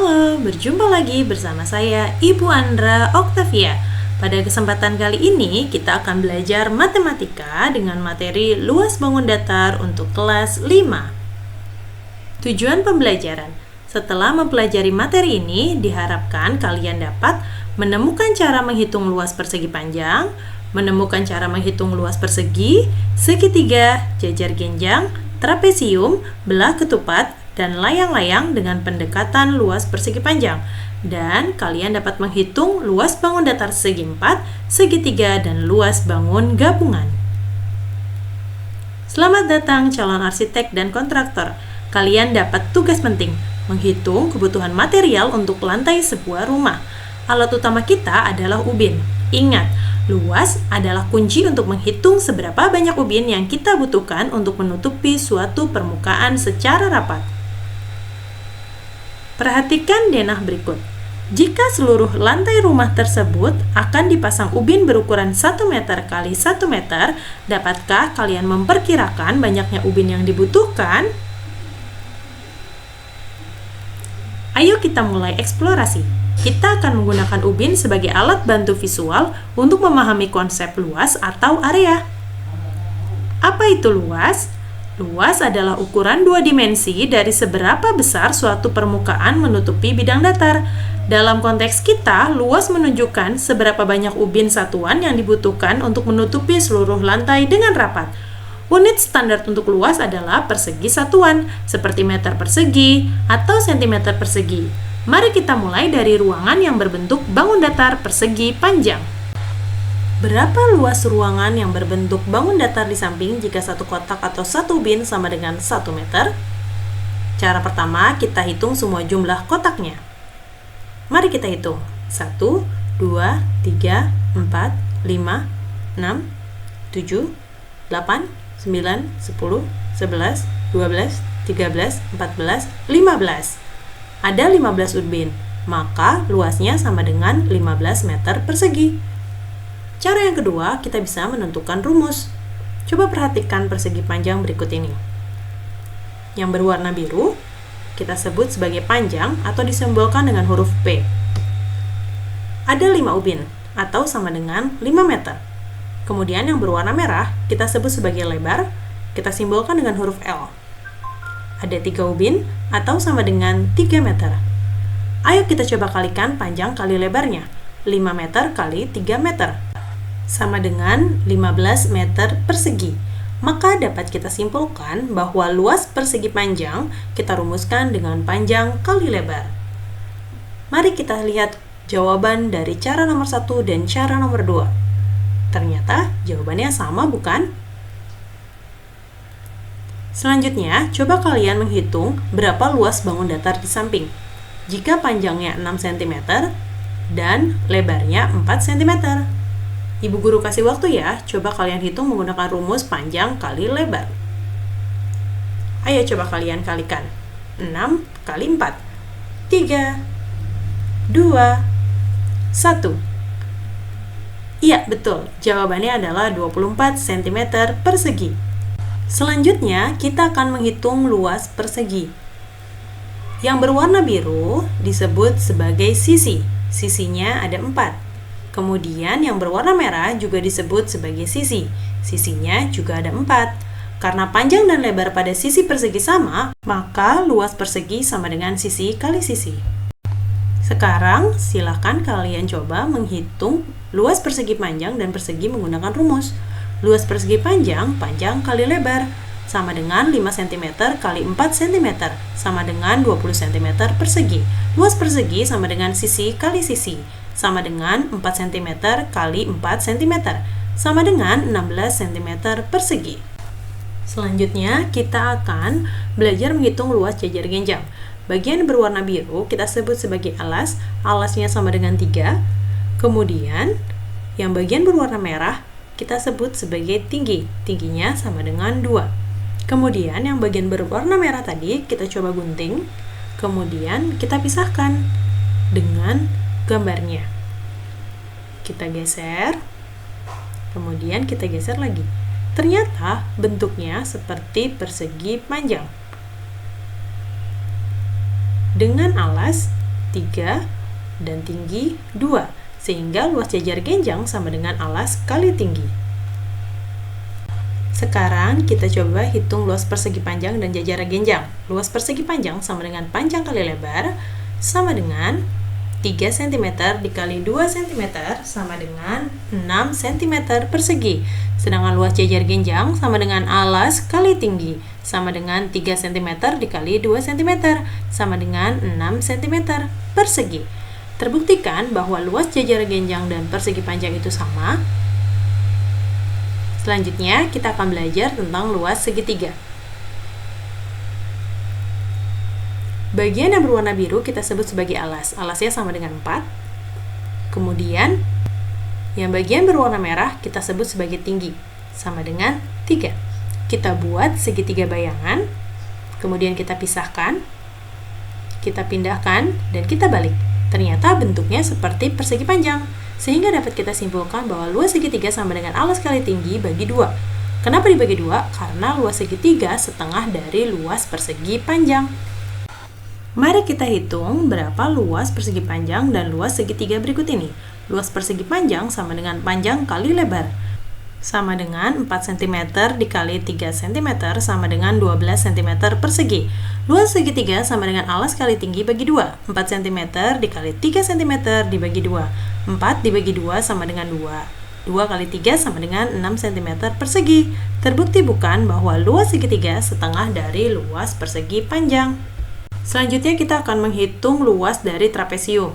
Halo, berjumpa lagi bersama saya Ibu Andra Oktavia. Pada kesempatan kali ini kita akan belajar matematika dengan materi luas bangun datar untuk kelas 5. Tujuan pembelajaran. Setelah mempelajari materi ini, diharapkan kalian dapat menemukan cara menghitung luas persegi panjang, menemukan cara menghitung luas persegi, segitiga, jajar genjang, trapesium, belah ketupat, dan layang-layang dengan pendekatan luas persegi panjang. Dan kalian dapat menghitung luas bangun datar segi 4, segitiga, dan luas bangun gabungan. Selamat datang calon arsitek dan kontraktor. Kalian dapat tugas penting, menghitung kebutuhan material untuk lantai sebuah rumah. Alat utama kita adalah ubin. Ingat, luas adalah kunci untuk menghitung seberapa banyak ubin yang kita butuhkan untuk menutupi suatu permukaan secara rapat. Perhatikan denah berikut. Jika seluruh lantai rumah tersebut akan dipasang ubin berukuran 1 meter x 1 meter, dapatkah kalian memperkirakan banyaknya ubin yang dibutuhkan? Ayo kita mulai eksplorasi. Kita akan menggunakan ubin sebagai alat bantu visual untuk memahami konsep luas atau area. Apa itu luas? Luas adalah ukuran 2 dimensi dari seberapa besar suatu permukaan menutupi bidang datar. Dalam konteks kita, luas menunjukkan seberapa banyak ubin satuan yang dibutuhkan untuk menutupi seluruh lantai dengan rapat. Unit standar untuk luas adalah persegi satuan, seperti meter persegi atau sentimeter persegi. Mari kita mulai dari ruangan yang berbentuk bangun datar persegi panjang. Berapa luas ruangan yang berbentuk bangun datar di samping jika satu kotak atau satu ubin sama dengan 1 meter? Cara pertama, kita hitung semua jumlah kotaknya. Mari kita hitung. 1, 2, 3, 4, 5, 6, 7, 8, 9, 10, 11, 12, 13, 14, 15. Ada 15 ubin, maka luasnya sama dengan 15 meter persegi. Cara yang kedua, kita bisa menentukan rumus. Coba perhatikan persegi panjang berikut ini. Yang berwarna biru, kita sebut sebagai panjang atau disimbolkan dengan huruf P. Ada 5 ubin, atau sama dengan 5 meter. Kemudian yang berwarna merah, kita sebut sebagai lebar, kita simbolkan dengan huruf L. Ada 3 ubin, atau sama dengan 3 meter. Ayo kita coba kalikan panjang kali lebarnya. 5 meter kali 3 meter. Sama dengan 15 meter persegi. Maka dapat kita simpulkan bahwa luas persegi panjang kita rumuskan dengan panjang kali lebar. Mari kita lihat jawaban dari cara nomor 1 dan cara nomor 2. Ternyata jawabannya sama, bukan? Selanjutnya, coba kalian menghitung berapa luas bangun datar di samping. Jika panjangnya 6 cm dan lebarnya 4 cm. Ibu guru kasih waktu ya, coba kalian hitung menggunakan rumus panjang kali lebar. Ayo coba kalian kalikan. 6 kali 4. 3, 2, 1. Iya, betul. Jawabannya adalah 24 cm persegi. Selanjutnya, kita akan menghitung luas persegi. Yang berwarna biru disebut sebagai sisi. Sisinya ada 4. Kemudian yang berwarna merah juga disebut sebagai sisi. Sisinya juga ada 4. Karena panjang dan lebar pada sisi persegi sama, maka luas persegi sama dengan sisi kali sisi. Sekarang, silakan kalian coba menghitung luas persegi panjang dan persegi menggunakan rumus. Luas persegi panjang, panjang kali lebar, sama dengan 5 cm kali 4 cm, sama dengan 20 cm persegi. Luas persegi sama dengan sisi kali sisi, sama dengan 4 cm kali 4 cm, sama dengan 16 cm persegi. Selanjutnya, kita akan belajar menghitung luas jajar genjang. Bagian berwarna biru kita sebut sebagai alas, alasnya sama dengan 3. Kemudian, yang bagian berwarna merah kita sebut sebagai tinggi, tingginya sama dengan 2. Kemudian, yang bagian berwarna merah tadi kita coba gunting, kemudian kita pisahkan dengan gambarnya. Kita geser, kemudian kita geser lagi. Ternyata bentuknya seperti persegi panjang. Dengan alas, 3, dan tinggi 2, sehingga luas jajar genjang sama dengan alas kali tinggi. Sekarang kita coba hitung luas persegi panjang dan jajar genjang. Luas persegi panjang sama dengan panjang kali lebar sama dengan 3 cm dikali 2 cm sama dengan 6 cm persegi. Sedangkan luas jajar genjang sama dengan alas kali tinggi sama dengan 3 cm dikali 2 cm sama dengan 6 cm persegi. Terbuktikan bahwa luas jajar genjang dan persegi panjang itu sama. Selanjutnya, kita akan belajar tentang luas segitiga. Bagian yang berwarna biru kita sebut sebagai alas. Alasnya sama dengan 4. Kemudian, yang bagian berwarna merah kita sebut sebagai tinggi, sama dengan 3. Kita buat segitiga bayangan, kemudian kita pisahkan, kita pindahkan, dan kita balik. Ternyata bentuknya seperti persegi panjang, sehingga dapat kita simpulkan bahwa luas segitiga sama dengan alas kali tinggi bagi 2. Kenapa dibagi 2? Karena luas segitiga setengah dari luas persegi panjang. Mari kita hitung berapa luas persegi panjang dan luas segitiga berikut ini. Luas persegi panjang sama dengan panjang kali lebar, sama dengan 4 cm dikali 3 cm sama dengan 12 cm persegi. Luas segitiga sama dengan alas kali tinggi bagi 2. 4 cm dikali 3 cm dibagi 2. 4 dibagi 2 sama dengan 2. 2 kali 3 sama dengan 6 cm persegi. Terbukti bukan bahwa luas segitiga setengah dari luas persegi panjang. Selanjutnya kita akan menghitung luas dari trapesium.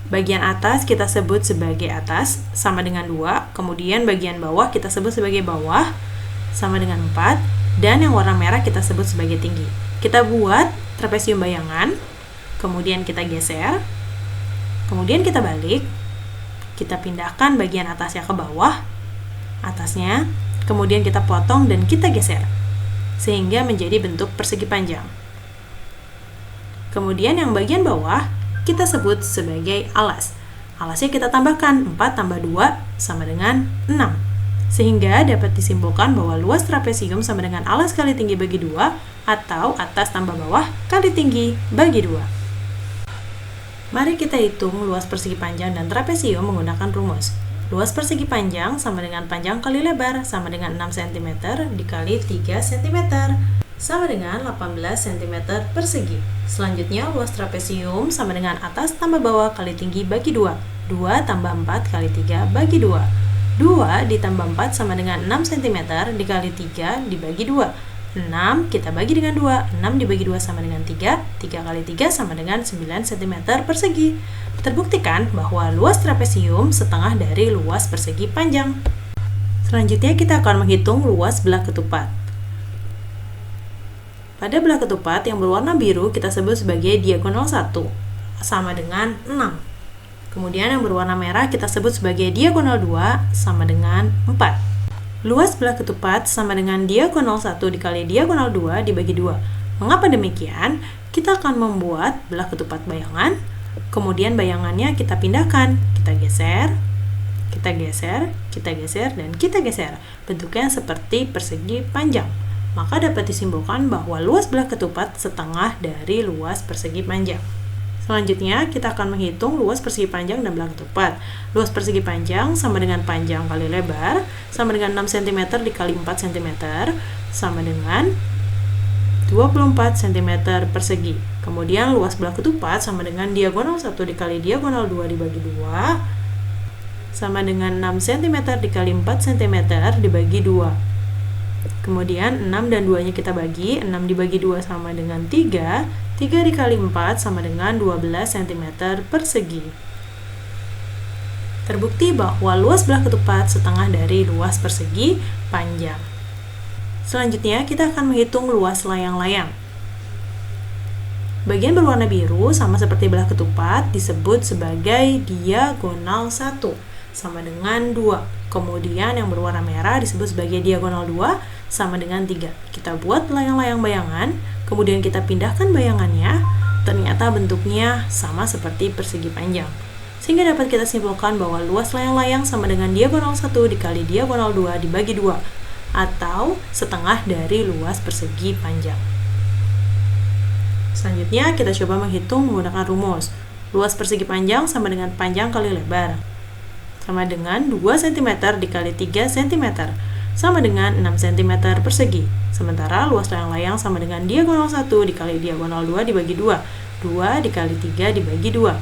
Bagian atas kita sebut sebagai atas, sama dengan 2. Kemudian bagian bawah kita sebut sebagai bawah, sama dengan 4. Dan yang warna merah kita sebut sebagai tinggi. Kita buat trapesium bayangan, kemudian kita geser, kemudian kita balik, kita pindahkan bagian atasnya ke bawah, atasnya, kemudian kita potong dan kita geser, sehingga menjadi bentuk persegi panjang. Kemudian yang bagian bawah kita sebut sebagai alas. Alasnya kita tambahkan 4 tambah 2 sama dengan 6. Sehingga dapat disimpulkan bahwa luas trapesium sama dengan alas kali tinggi bagi 2 atau atas tambah bawah kali tinggi bagi 2. Mari kita hitung luas persegi panjang dan trapesium menggunakan rumus. Luas persegi panjang sama dengan panjang kali lebar sama dengan 6 cm dikali 3 cm sama dengan 18 cm persegi. Selanjutnya luas trapesium sama dengan atas tambah bawah kali tinggi bagi 2. 2 tambah 4 kali 3 bagi 2. 2 ditambah 4 sama dengan 6 cm dikali 3 dibagi 2. 6 kita bagi dengan 2. 6 dibagi 2 sama dengan 3. 3 kali 3 sama dengan 9 cm persegi. Terbuktikan bahwa luas trapesium setengah dari luas persegi panjang. Selanjutnya kita akan menghitung luas belah ketupat. Pada belah ketupat yang berwarna biru kita sebut sebagai diagonal 1, sama dengan 6. Kemudian yang berwarna merah kita sebut sebagai diagonal 2 sama dengan 4. Luas belah ketupat sama dengan diagonal 1 dikali diagonal 2 dibagi 2. Mengapa demikian? Kita akan membuat belah ketupat bayangan, kemudian bayangannya kita pindahkan, kita geser, kita geser, kita geser, dan kita geser. Bentuknya seperti persegi panjang. Maka dapat disimpulkan bahwa luas belah ketupat setengah dari luas persegi panjang. Selanjutnya, kita akan menghitung luas persegi panjang dan belah ketupat. Luas persegi panjang sama dengan panjang kali lebar, sama dengan 6 cm dikali 4 cm, sama dengan 24 cm persegi. Kemudian luas belah ketupat sama dengan diagonal 1 dikali diagonal 2 dibagi 2, sama dengan 6 cm dikali 4 cm dibagi 2. Kemudian 6 dan 2 nya kita bagi, 6 dibagi 2 sama dengan 3, 3 dikali 4 sama dengan 12 cm persegi. Terbukti bahwa luas belah ketupat setengah dari luas persegi panjang. Selanjutnya kita akan menghitung luas layang-layang. Bagian berwarna biru sama seperti belah ketupat disebut sebagai diagonal 1, sama dengan 2. Kemudian yang berwarna merah disebut sebagai diagonal 2 sama dengan 3. Kita buat layang-layang bayangan, kemudian kita pindahkan bayangannya, ternyata bentuknya sama seperti persegi panjang. Sehingga dapat kita simpulkan bahwa luas layang-layang sama dengan diagonal 1 dikali diagonal 2 dibagi 2, atau setengah dari luas persegi panjang. Selanjutnya kita coba menghitung menggunakan rumus. Luas persegi panjang sama dengan panjang kali lebar. Sama dengan 2 cm dikali 3 cm. Sama dengan 6 cm persegi. Sementara luas layang-layang sama dengan diagonal 1 dikali diagonal 2 dibagi 2. 2 dikali 3 dibagi 2.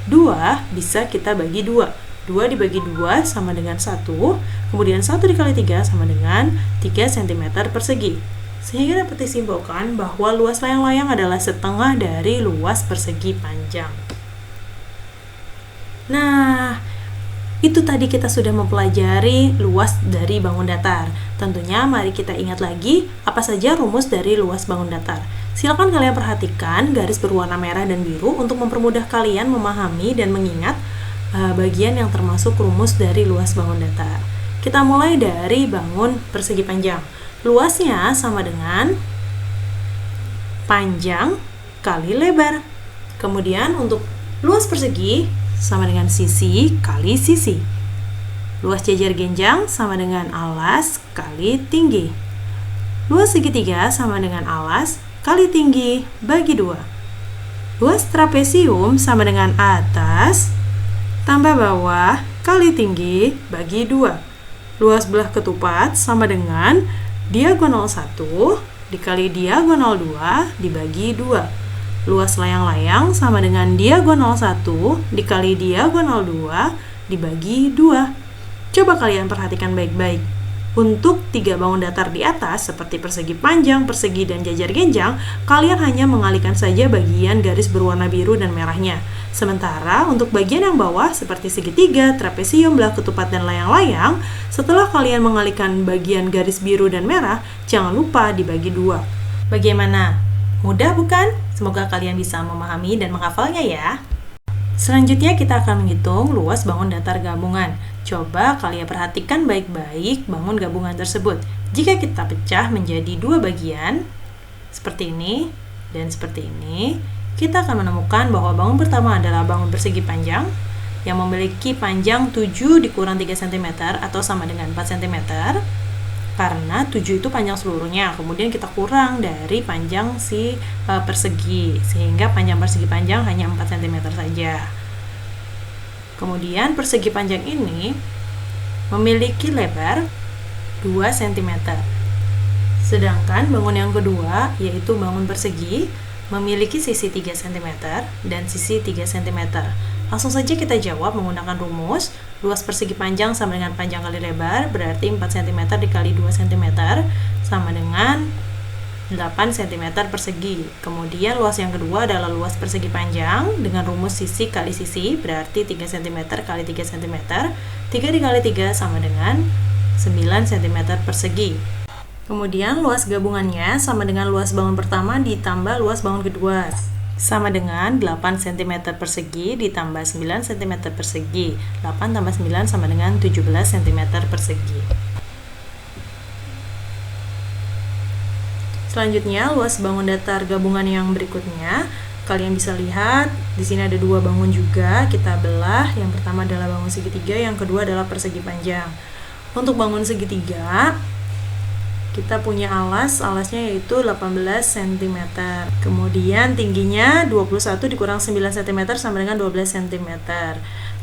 2 bisa kita bagi 2. 2 dibagi 2 sama dengan 1. Kemudian 1 dikali 3 sama dengan 3 cm persegi. Sehingga dapat disimpulkan bahwa luas layang-layang adalah setengah dari luas persegi panjang. Nah, itu tadi kita sudah mempelajari luas dari bangun datar. Tentunya mari kita ingat lagi apa saja rumus dari luas bangun datar. Silakan kalian perhatikan garis berwarna merah dan biru untuk mempermudah kalian memahami dan mengingat bagian yang termasuk rumus dari luas bangun datar. Kita mulai dari bangun persegi panjang. Luasnya sama dengan panjang kali lebar. Kemudian untuk luas persegi sama dengan sisi kali sisi. Luas jajar genjang sama dengan alas kali tinggi. Luas segitiga sama dengan alas kali tinggi bagi 2. Luas trapesium sama dengan atas tambah bawah kali tinggi bagi 2. Luas belah ketupat sama dengan diagonal 1 dikali diagonal 2 dibagi 2. Luas layang-layang sama dengan diagonal 1 dikali diagonal 2 dibagi 2. Coba kalian perhatikan baik-baik. Untuk 3 bangun datar di atas, seperti persegi panjang, persegi, dan jajar genjang, kalian hanya mengalihkan saja bagian garis berwarna biru dan merahnya. Sementara untuk bagian yang bawah, seperti segitiga, trapesium, belah ketupat, dan layang-layang, setelah kalian mengalihkan bagian garis biru dan merah, jangan lupa dibagi 2. Bagaimana? Mudah bukan? Semoga kalian bisa memahami dan menghafalnya ya. Selanjutnya kita akan menghitung luas bangun datar gabungan. Coba kalian perhatikan baik-baik bangun gabungan tersebut. Jika kita pecah menjadi 2 bagian, seperti ini dan seperti ini, kita akan menemukan bahwa bangun pertama adalah bangun persegi panjang yang memiliki panjang 7 dikurang 3 cm atau sama dengan 4 cm. Karena 7 itu panjang seluruhnya, kemudian kita kurang dari panjang si persegi, sehingga panjang persegi panjang hanya 4 cm saja. Kemudian persegi panjang ini memiliki lebar 2 cm. Sedangkan bangun yang kedua, yaitu bangun persegi, memiliki sisi 3 cm dan sisi 3 cm. Langsung saja kita jawab menggunakan rumus. Luas persegi panjang sama dengan panjang kali lebar, berarti 4 cm dikali 2 cm sama dengan 8 cm persegi. Kemudian luas yang kedua adalah luas persegi panjang dengan rumus sisi kali sisi, berarti 3 cm kali 3 cm. 3 dikali 3 sama dengan 9 cm persegi. Kemudian luas gabungannya sama dengan luas bangun pertama ditambah luas bangun kedua, sama dengan 8 cm persegi ditambah 9 cm persegi. 8 tambah 9 sama dengan 17 cm persegi. Selanjutnya, luas bangun datar gabungan yang berikutnya. Kalian bisa lihat, di sini ada 2 bangun juga. Kita belah, yang pertama adalah bangun segitiga, yang kedua adalah persegi panjang. Untuk bangun segitiga, kita punya alasnya yaitu 18 cm. Kemudian tingginya 21 dikurang 9 cm sama dengan 12 cm.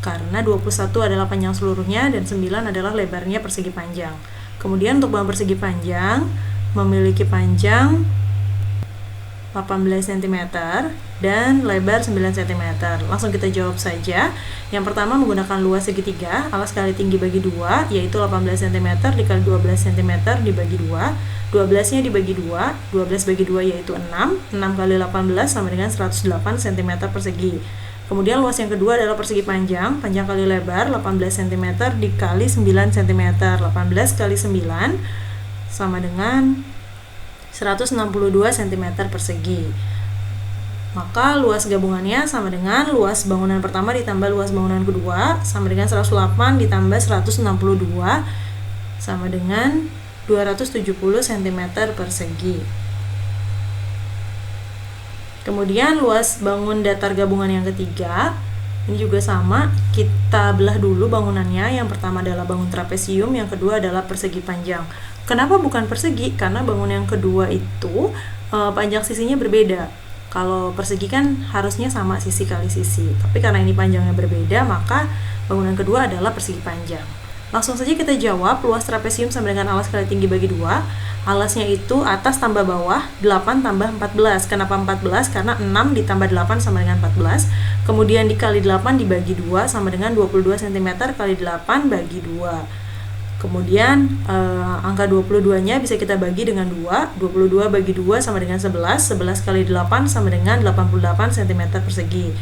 Karena 21 adalah panjang seluruhnya dan 9 adalah lebarnya persegi panjang. Kemudian untuk bangun persegi panjang memiliki panjang 18 cm dan lebar 9 cm. Langsung kita jawab saja. Yang pertama menggunakan luas segitiga, alas kali tinggi bagi 2, yaitu 18 cm dikali 12 cm dibagi 2. 12-nya dibagi 2, 12 bagi 2 yaitu 6. 6 kali 18 sama dengan 108 cm persegi. Kemudian luas yang kedua adalah persegi panjang, panjang kali lebar 18 cm dikali 9 cm. 18 kali 9 sama dengan 162 cm persegi. Maka luas gabungannya sama dengan luas bangunan pertama ditambah luas bangunan kedua sama dengan 108 ditambah 162 sama dengan 270 cm persegi. Kemudian luas bangun datar gabungan yang ketiga, ini juga sama, kita belah dulu bangunannya. Yang pertama adalah bangun trapesium, yang kedua adalah persegi panjang. Kenapa bukan persegi? Karena bangun yang kedua itu panjang sisinya berbeda. Kalau persegi kan harusnya sama sisi kali sisi, tapi karena ini panjangnya berbeda, maka bangunan kedua adalah persegi panjang. Langsung saja kita jawab, luas trapesium sama dengan alas kali tinggi bagi 2. Alasnya itu atas tambah bawah, 8 tambah 14. Kenapa 14? Karena 6 ditambah 8 sama dengan 14. Kemudian dikali 8 dibagi 2 sama dengan 22 cm kali 8 bagi 2. Kemudian angka 22-nya bisa kita bagi dengan 2. 22 bagi 2 sama dengan 11. 11 kali 8 sama dengan 88 cm persegi.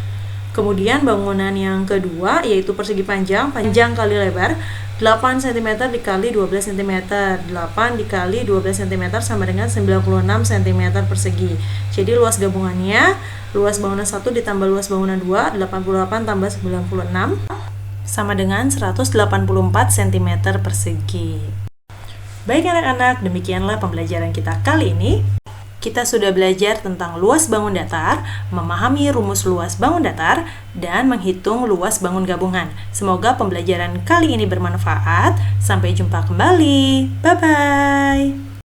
Kemudian bangunan yang kedua yaitu persegi panjang kali lebar, 8 cm dikali 12 cm. 8 dikali 12 cm sama dengan 96 cm persegi. Jadi luas gabungannya, luas bangunan 1 ditambah luas bangunan 2, 88 tambah 96 sama dengan 184 cm persegi. Baik anak-anak, demikianlah pembelajaran kita kali ini. Kita sudah belajar tentang luas bangun datar, memahami rumus luas bangun datar, dan menghitung luas bangun gabungan. Semoga pembelajaran kali ini bermanfaat. Sampai jumpa kembali. Bye-bye.